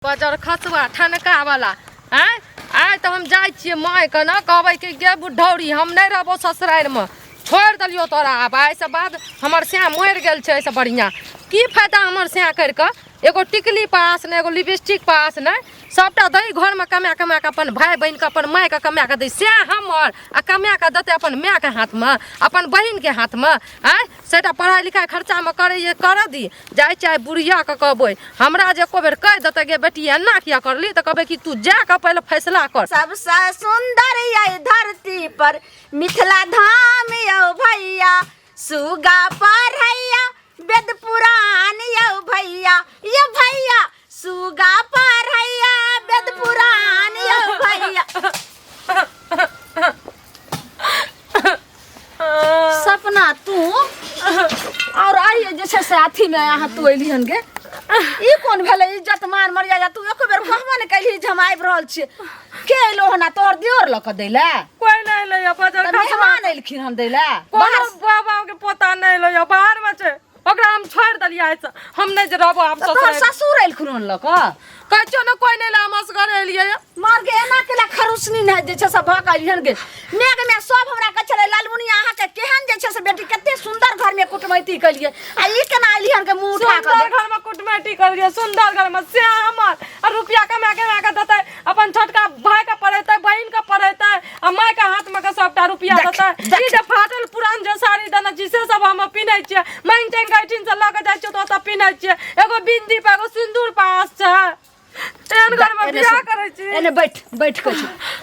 Buzzer खसवा ठनका वाला हैं आय तो हम जाय छियै माय के न कहबै कि गे बुढ़ौरी हम नहीं रहबो ससुरार में छोड़ दिलियो तोरा अब आय से बाद हमर स्या मर गेल छै ऐसे बढ़िया की फायदा हमर स्या कर के एगो टिकली पास न एगो लिपस्टिक पास न सबटा दही घर में कमा कमा के अपन भाई बहन के अपन माय के कमा के दै स्या हमर आ कमा के देते अपन माय के हाथ में अपन बहन के हाथ में आय सेटा पढ़ाई लिखाई खर्चा में करे कर दी जाय चाहे बुढ़िया के कहबै हमरा जे एको बेर कह देते गे बेटी एना किया करली तो कहबै कि तू जा के पहले फैसला कर। सबसे सुंदर ये धरती पर मिथिला धाम यौ भैया सुगा पढ़ैया वेद पुराण यौ भैया ये भैया सुगा पढ़ैया वेद पुराण यौ भैया। सपना तू और आइए जैसे साथी में यहाँ तू अली हन गे ई कौन भेले इज्जत मान मर्यादा तू एको बेर कहबो ने कैली जमाइब रहल छी के एलो हना तोर दियोर लक दैला कोई नहीं ले बजर मेहमान एलखिन हम दैला बाहर बाबा के पता नहीं ले बाहर में छै ओकरा हम छोड़ दलिया ऐसे हम नहीं रहबो आप तोहर ससुर एलखुन हन लक कहियो न कोई नहीं ला हम असगर एलिए मार के एना केला खरुसनी न जे छै सब भकल हन गे मेघ में सब हमरा कह छले लालमुनी आहा के केहन जे छै से बेटी कते सुंदर घर में कुटमैती कलिए आ ई केना एली हन के मुंह उठा के घर में कुटमैती कलिए सुंदर घर में से हमर और रुपया कमा के देते अपन छोटका भाई का पढ़ेते बहन का पढ़ेते आ माय के हाथ में के सबटा रुपया देते ई जे फाटल पुरान जे साड़ी देना जिसे सब हम पिनै छियै मांग टेंग गाइटिन से लग जाय छै तो पिनै छियै एगो बिंदी पे एगो सिंदूर पास छै एहन घर में बियाह करै छी एने बैठ के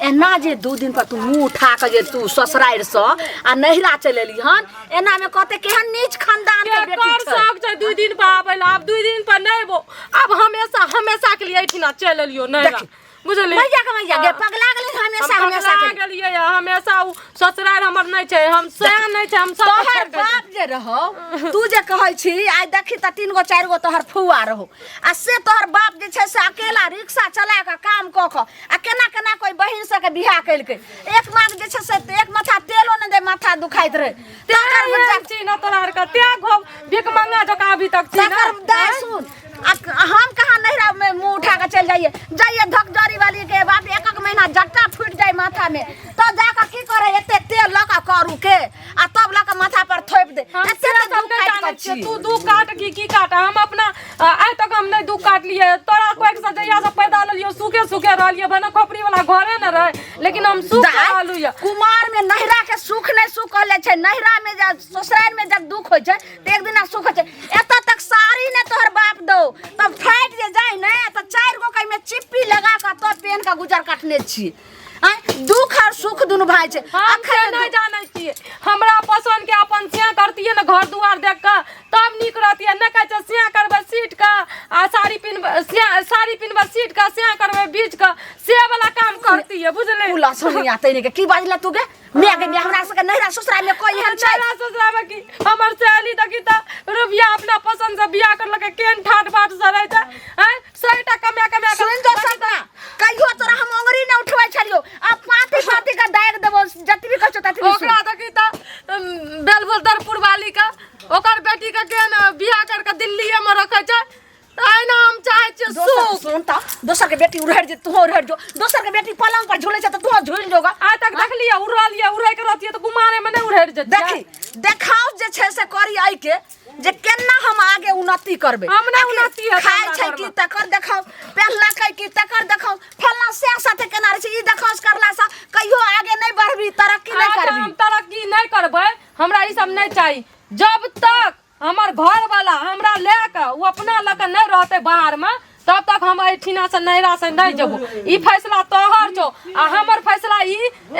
एना जे 2 दिन पर तू मुंह उठा के जे तू ससुरार से आ नहिरा चल एली हन एना में कहते केहन नीच खानदान के बेटी कर सक छै 2 दिन पर आबै ला अब 2 दिन पर नहीं बो अब हमेशा के लिए एठिना चल एलियो नहिरा बुझली मैया गे पगला गेली हमेशा के गेलिए हमेशा ससुरार हमर नहीं छै हम सया नहीं छै हम सब तोहर बाप जे रहो तू जे कहै छी आइ देखी त 3 गो 4 गो तोहर फुआ रहो आ से तोहर बाप जे छै से अकेला रिक्शा चला के काम क के आ केना कोई बहिन से के बियाह कइलकै एक मांग जे छै से एक माथा तेलो न दे माथा दुखाइत रहे तेकर बच्चा छी न तोहर के त्या घो भिक मंगा जका अभी तक छी ना सुन हम कहां नहिरा में मुंह उठा के चल जाइए धकजरी वाली के बाप एक महीना जट्टा फूट जाए माथा में तो जाकर की करे एते तेल लका करू के आ तब लका माथा पर थोप दे एते तू दू काट की काट हम अपना आइ तक हम नहीं दू काट लिए तोरा कोई से जइया से पैदा लियो सूखे रहलिए बना खोपड़ी वाला घरे न रहे लेकिन हम सुख रहलु कुमार में नहिरा के सुख नहीं सुख कहले छै नहिरा में ससुराल में जब दुख होय छै त एक दिना सुख होय छै एत तक साड़ी ने तोहर बाप दो तब फाट जे जाए न त 4 गो कई में चिप्पी लगा के तो पेन का गुजर काटने छी दुख और सुख दुनु भाई छै अखन नहीं जानै छी हमरा पसंद के अपन सिया करतिए न घर दुआर देख के तब निक रहतिए न कहै छै सिया करबे सीट का आ साड़ी पिनबे सीट का सिया करबे बीच का से वाला काम करतिए बुझले उला सोनिया तैने के की बाजला तू गे मैं के हमरा से के नहिरा ससुराल में कोई हन छै नहिरा ससुराल में की हमर सहेली देखी त रुपया अपना पसंद से बियाह कर लके केन ठाट बाट से रहै छै हैं 100 टका कमा सुन जो सपना कहियो तोरा हम अंगरी न उठबै छलियो आ पाती का दाग देबो जतबी कहछो ततबी ओकरा देखी त बेलबुदरपुर वाली का ओकर बेटी के केन बियाह कर के दिल्ली में रखै छै आइना हम चाहे छ सुख सुन त दोसर के बेटी उड़हर जे तू उड़हर जो दोसर के बेटी पलंग पर झूले छ त तू झूल जोगा आज तक देखलिए उड़ै के रहतिए त कुमारे में नहीं उड़हर जे देखी देखाओ जे छै से करी आई के जे केना हम आगे उन्नति करबे हम ना उन्नति है खाय छै की तकर देखाओ पहला खाय की तकर देखाओ फल्ला से साथे केना रे ई देखाओ करला सा कहियो आगे नहीं बढ़बी तरक्की नहीं करबी हम तरक्की नहीं करबै हमरा ई सब नहीं चाहिए जब तक हमर घर वाला हमरा लेके वो अपना लके नहीं रहते बाहर में तब तक हम एठिना से नहिरा से नहीं जबो ई फैसला तोहर छो आ हमर फैसला ई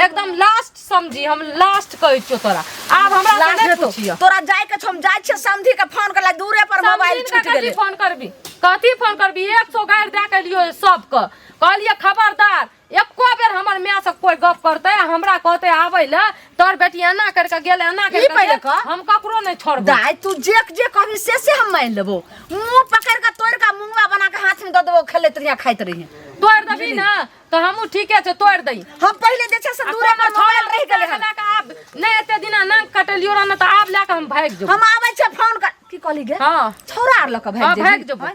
एकदम लास्ट समझी हम लास्ट कहै छियो तोरा अब हमरा से नहीं पूछियो तोरा जाय के हम जाय छै समधी के फोन करला दूरे पर मोबाइल छूट गेलै फोन करबी कथी फोन करबी 100 गायर दे के लियो सब के कहलिए खबरदार एको बेर हमर माय से कोई गप करते हमरा कहते आबै ले तोर बेटी एना करके गेल एना करके हम ककरो नहीं छोड़ब दाई तू जे कहबी से हम मान लेबो मुंह पकड़ के तोड़ के मुंगवा बना के हाथ में द देबो खेलैत रहिया खाइत रहिए तोड़ दबी ना तो हमहू ठीके छै तोड़ दई हम पहले जे छै से दूरे पर मोबाइल रह गेलै हन अब नहीं एते दिना नाक कटलियो न त आब लेके हम भाग जेबो हम आबै छै फोन कर की कहली गे हां छोरा आर लक भाग जेबो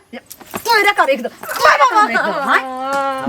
तोरे कर एकदम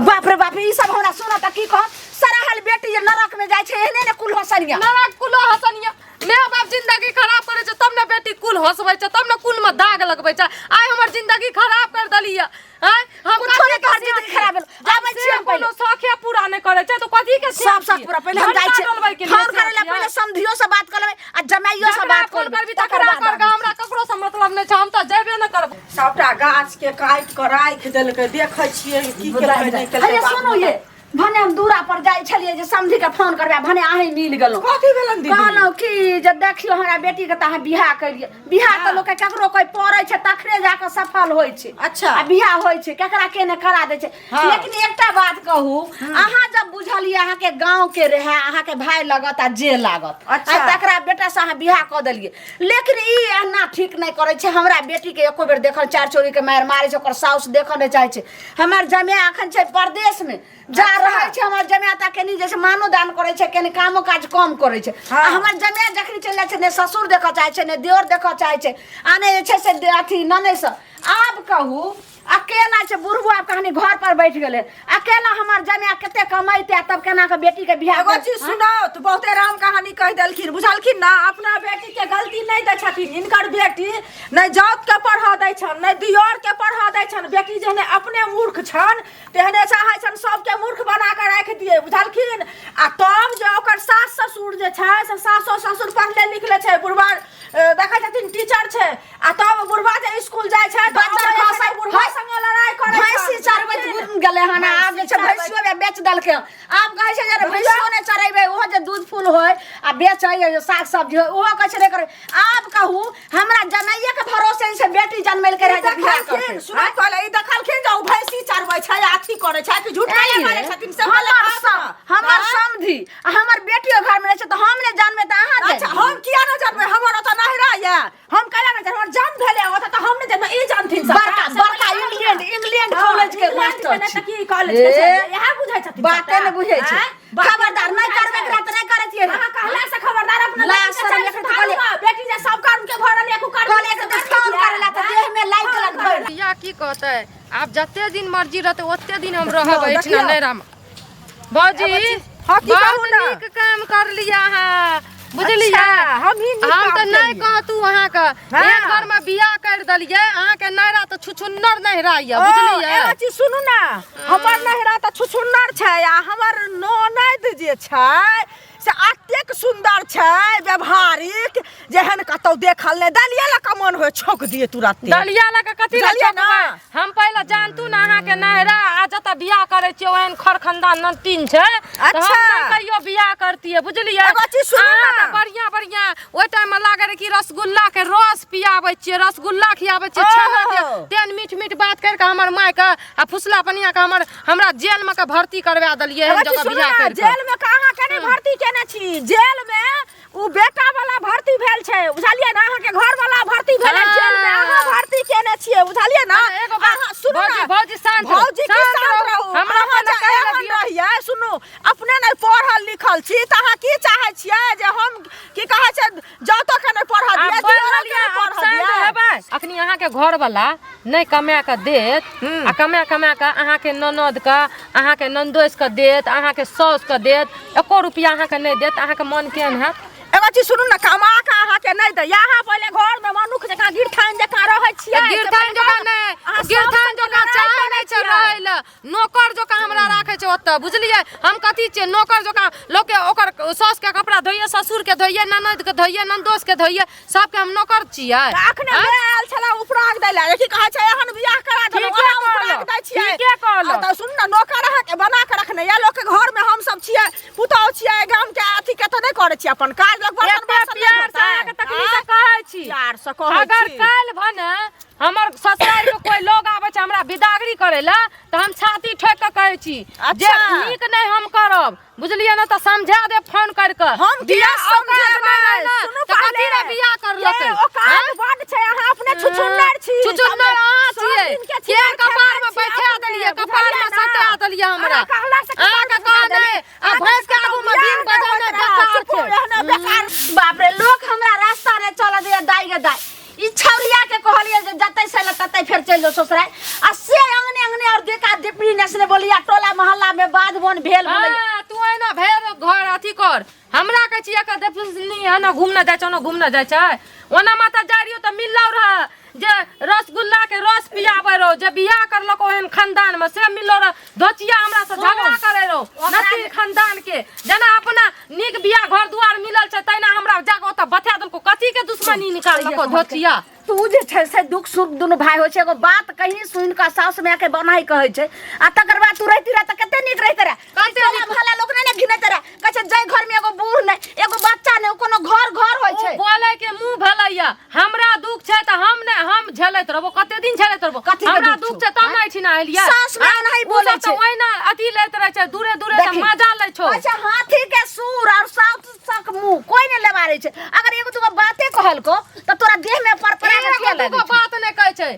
बाप रे बाप ई सब हमरा सुना त की कह सारा हाल बेटी जे नरक में जाय छै एहने ने कुल हसनिया नरक कुल हसनिया मैं बाप जिंदगी खराब करे छ तब ने बेटी कुल हसबै छ तब ने कुल में दाग लगबै छ आइ हमर जिंदगी खराब कर दलिया हैं हम छोड़े कर जिंदगी खराब आबै छी हम पहिले शौखिया पूरा नहीं करे छ तो कथी के सब पूरा पहिले हम जाय छी फोन करे ला पहिले समधियो से बात कर लेबै आ जमाइयो से बात कर करबी तकरा कर हमरा ककरो से मतलब नहीं छ हम त जेबे न करब सबटा गाछ के काट के राख देलकै देखै छियै की केलकै नहीं केलकै अरे सुनो ये भने हम दूरा पर जाय छलिए जे समझी के फोन करबा भने आही मिल गेलो कथी भेलन दीदी कहलो कि जे देखियो हमरा बेटी के त अहाँ बियाह करिए बियाह त लोग के ककरो कोई पड़ै छै तखरे जाके सफल होय छै अच्छा आ बियाह होय छै केकरा केने करा दे छै लेकिन एकटा बात कहू अहाँ जब बुझलिए अहाँ के गांव के रहे अहाँ के भाई लगत आ जे लागत अच्छा तकरा बेटा से अहाँ बियाह क देलिए लेकिन ई एना ठीक नहीं करे छै हमरा बेटी के एको बेर देखल चार चोरी के मार मारे छै ओकर साउस देखऽ नै चाहे छै हमर जमे अखन छै परदेश में जा रहै छै हमर जमाता केनी जैसे मानो दान करे छै केनी कामो काज कम करे छै आ हमर जमे जखनी चल जाय छै ने ससुर देखऽ चाहे छै ने दियोर देखऽ चाहे छै आने जे छै से अथी नने से आब कहू अकेला छै बुढ़बू आब कहानी घर पर बैठ गेले अकेला हमर जमे कते कमाइते तब केना के बेटी के बियाह एगो चीज सुनाओ तो बहुते राम कहानी कह देलखिन बुझलखिन ना अपना बेटी के गलती नहीं दै छथिन इनकर बेटी नहीं जात के पढ़ा दै छन नहीं दियोर के पढ़ा दै छन बेटी जहने अपने मूर्ख छन तेहने चाहे छन सबके मूर्ख बना के राख दिए बुझलखिन आ तब जे ओकर सास ससुर जे छै से सासो ससुर पढ़ले लिखले छै बुढ़बा देखै छथिन टीचर छै आ तब बुढ़बा जे स्कूल जाय छै बच्चा बुढ़बा संग लड़ाई करे भैंसी चरबै गुम गेले हन आब जे छै भैंसियो बे बेच देलकै आब कहै छै जे भैंसियो ने चरेबै ओहो जे दूध फूल होय आ बेचै जे साग सब्जी होय ओहो कहै छै रे करे आब कहू हमरा जमाइए के भरोसे से बेटी जन्मैल के रहे बियाह करथिन सुना कहले ई देखलखिन जे भैंसी चरबै छै अथी करे छै कि झूठ नहीं मारे छथिन से हमर समधी हमर बेटियो घर में रहे छै त हम ने जानबे त अहाँ अच्छा हम किया न जानबै हमर त नहिरा या हम कहला न हमर जन्म भेले ओत त हम ने जानबै ई जानथिन बड़का बड़का इंग्लैंड कॉलेज के मास्टर छै की कॉलेज के छै यह बुझै छथिन बाते ने बुझै छै खबरदार नहीं करबे एकरा त नहीं करे छियै अहाँ कहला से खबरदार अपना ला सर लेके त कहले बेटी जे सब काम के घर ले कर कहले के फोन करेला त देह में लाइट लग भइल या की कहते आब जते दिन मर्जी रहते ओते दिन हम रहब एठना नैरा में बाजी बहुत नीक काम कर लिया अहाँ बुझलिए हम त नहीं कहतू अहाँ के एक घर में बियाह कर दलिए अहाँ के नैरा त छुछुन्नर नैरा या बुझलिए एगो चीज सुनू ना हमर नहिरा त छुछुन्नर छै आ हमर ननद जे छै से अतेक सुंदर छै व्यवहारिक जेहन कतौ देखल नै दलिया ला का मन होय छोक दिए तुरंत दलिया ला के कथि ला छोकबै हम पहले जानतू ना अहाँ के नैरा आ जता बियाह करे छियै ओहन खर खानदान नतीन छै त हम नहीं कहियो बियाह करतिए बुझलिए एगो चीज सुनू ना बढ़िया बढ़िया ओइ टाइम में लागे रे कि रसगुल्ला के रस पियाबै छियै रसगुल्ला खियाबै छियै छेना के तेन मीठ मीठ बात कर के हमर माय के आ फुसला पनिया के हमरा जेल में के भर्ती करवा दलिए हम जगह बियाह कर जेल में कहां केने भर्ती केने छी जेल में उ बेटा वाला भर्ती भेल छै बुझलिए ना अहाँ के घर वाला भर्ती भेल जेल में अहाँ भर्ती केने छियै बुझलिए ना अहाँ सुनू ना भौजी शांत भौजी की शांत रहू हमरा कहले रहिए सुनू अपने नहीं पढ़ल लिखल छी त अहाँ की चाहे छियै जे हम की कहै छै जतो के नहीं पढ़ा दिए दिए पढ़ा दिए अखनी अहाँ के घर वाला नहीं कमा के देत आ कमा के अहाँ के ननद के अहाँ के नंदोस के देत अहाँ के सास के देत एको रुपया अहाँ के नहीं देत अहाँ के मन केहन हैत एगो चीज सुनू ना कमा के अहाँ के नहीं दे यहाँ पहले घर में मनुख जका गिरथान जका रहै छियै गिरथान जका नहीं गिरथान जका चाहे नहीं छै रहैल नौकर जका हमरा राखे छै ओत बुझलिए हम कथि छै नौकर जका लोग के ओकर सास के कपड़ा धोइए ससुर के धोइए ननद के धोइए नंदोस के धोइए सब के हम नौकर छियै अखने ले आयल छला उपराग दै ला की कहै छै एहन बियाह करा दे उपराग दै छियै के कहल त सुन ना नौकर अहाँ के बना के रखने या लोग के घर में हम सब छियै पुतौ छियै गाम के अथी के त नहीं करे छी अपन काज लोग प्यार से अहाँ के तकलीफ से कहै छी प्यार से कहै छी अगर काल भने हमर ससुराल के कोई लोग आबै छै हमरा बिदागरी करे ला त हम छाती ठोक के कहै छी जे नीक नहीं हम करब बुझलिए ना त समझा दे फोन कर के हम बियाह समझेबै सुनु त कथि रे बियाह करलकै ओ काज बड छै अहाँ अपने छुछुन्नर छी छुछुन्नर अहाँ छियै के कपार में बैठा देलिए कपार में सटा देलिए हमरा अहाँ के कह दे आ भैंस के आगू में दिन बजाना बेकार छै बाप रे लोग हमरा रास्ता रे चल दे दाई गे दाई ई छौरिया के कहलिए जे जतै से ततै फेर चल जो ससुराल आ डिप्टी नेशनल बोलिया टोला मोहल्ला में बाध बोन भेल बोलिया हाँ, तू है ना भेर घर अथी कर हमरा कह छियै का देखनी है ना घूमने जाय छ ना घूमने जाय छै ओना माता जा रहियो त मिललौ रह जे रसगुल्ला के रस पियाबै रो जे बियाह करलको एहन खानदान में से मिललो रह धोचिया हमरा से झगड़ा करे रो नती खानदान के जना अपना नीक बियाह घर दुआर मिलल छै तैना हमरा जागो त बता देलको कथी के दुश्मनी निकाललको धोचिया तू जे छै से दुख सुख दुनु भाई होइ छै एगो बात कहीं सुन के सास में के बनाई कहै छै आ तकर बाद तू रहिती रह त कते नीक रहिते रह कते भला लोग ने घिनैते रह कहै छै जय घर में एगो बूढ़ नै एगो बच्चा नै कोनो घर होइ छै बोले के मुंह भलैया हमरा दुख छै त हम झेलैत रहबो कते दिन झेलैत रहबो हमरा दुख छै त नै ठिना एलिया सास में नहीं बोले छै ओइना अथी लैत रह छै दूरे से मजा लै छौ अच्छा हाथी के सूर और साउथ सक मुंह कोई नै लेबारे छै अगर एगो दूगो बाते कहलको त तोरा देह में पर एगो बात नै कहै छै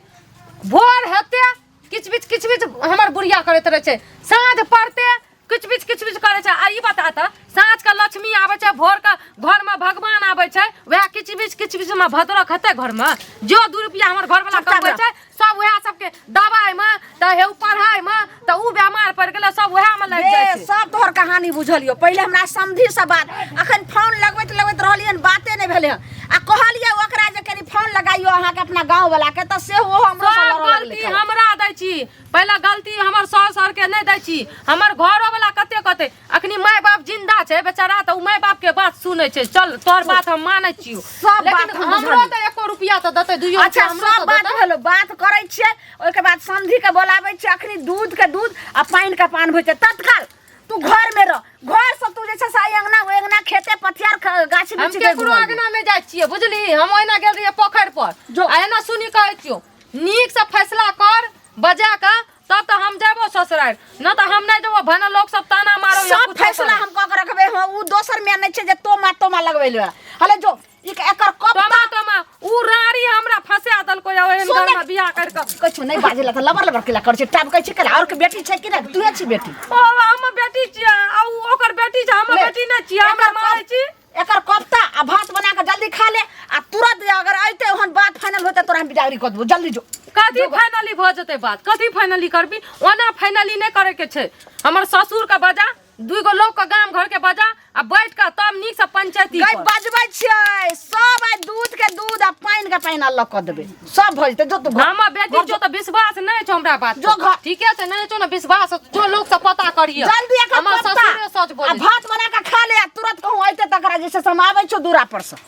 भोर हेते किचबिच हमर बुढ़िया करैत रहे छै साँझ पड़ते किचबिच करे छै आ ई बता त साँझ के लक्ष्मी आबै छै भोर के घर में भगवान आबै छै वह किचबिच में भद्र खते घर में जो 2 रुपया हमर घर वाला कमाबै छै सब वह सबके दवाई में त हे पढ़ाई में त उ बीमार पड़ गेलै सब वह में लग जाय छै सब तोहर कहानी बुझलियो पहले हमरा समझी से बात अखन फोन लगबैत रहलियन बाते नै भेले आ कहलिए ओकरा जे कनी फोन लगाइयो अहाँ के अपना गांव वाला के त से वो हमरो से लड़ गलती हमरा दै छी पहला गलती हमर सर के नै दै छी हमर घरो वाला कते अखनी माय बाप जिंदा छै बेचारा त उ माय बाप के बात सुनै छै चल तोर बात हम मानै छियो सब बात हमरो त 1 रुपया त देतै 2 अच्छा सब बात भेलो बात करै छियै ओइ के बाद समझी के बोलाबै छियै अखनी दूध के दूध आ पानी के पान होइ छै तत्काल तू घर में रह घर से तू जे छै साई अंगना खेते पथियार गाछी हम केकरो अंगना में जाय छियै बुझली हम ओइना गेल रहिए पोखर पर आ एना सुनी कहै छियो नीक से फैसला कर बजा का तब तो हम जाबो ससुराल न त हम नै देबो भन लोग सब ताना मारो या सब फैसला हम क के रखबे उ दोसर में नै छै जे तोमा लगबैले हले जो एकर कब तोमा उ रारी हमरा फंसा दलको या ओहन घर में बियाह कर के कुछ नै बाजेला त लबर केला कर छै टाप कहै छै केला और के बेटी छै कि नै तू छी बेटी ओ हम बेटी छियै आ ओकर बेटी छै हम बेटी नै छियै हम मारै छी एकर कप्ता आ भात बना के जल्दी खा ले आ तुरंत अगर आइते ओहन बात फाइनल होते तोरा हम बिदागरी क देबो जल्दी जो कथी फाइनली भ जते बात कथी फाइनली करबी ओना फाइनली नै करे के छै हमर ससुर का बजा 2 गो लोग का गांव घर के बजा आ बैठ के तब नीक से पंचायती गई बजबै छै सब आ दूध के दूध आ पानी के पानी अलग क देबे सब भ जते जो तू हमर बेटी जो त विश्वास नै छै हमरा बात जो घर ठीके छै नै छै न विश्वास जो लोग से पता करियो जल्दी एकर हमर ससुर सच बोले भात बना के खा ले आ तुरंत कहूं आइते तकरा जैसे समाबै छौ दूरा पर से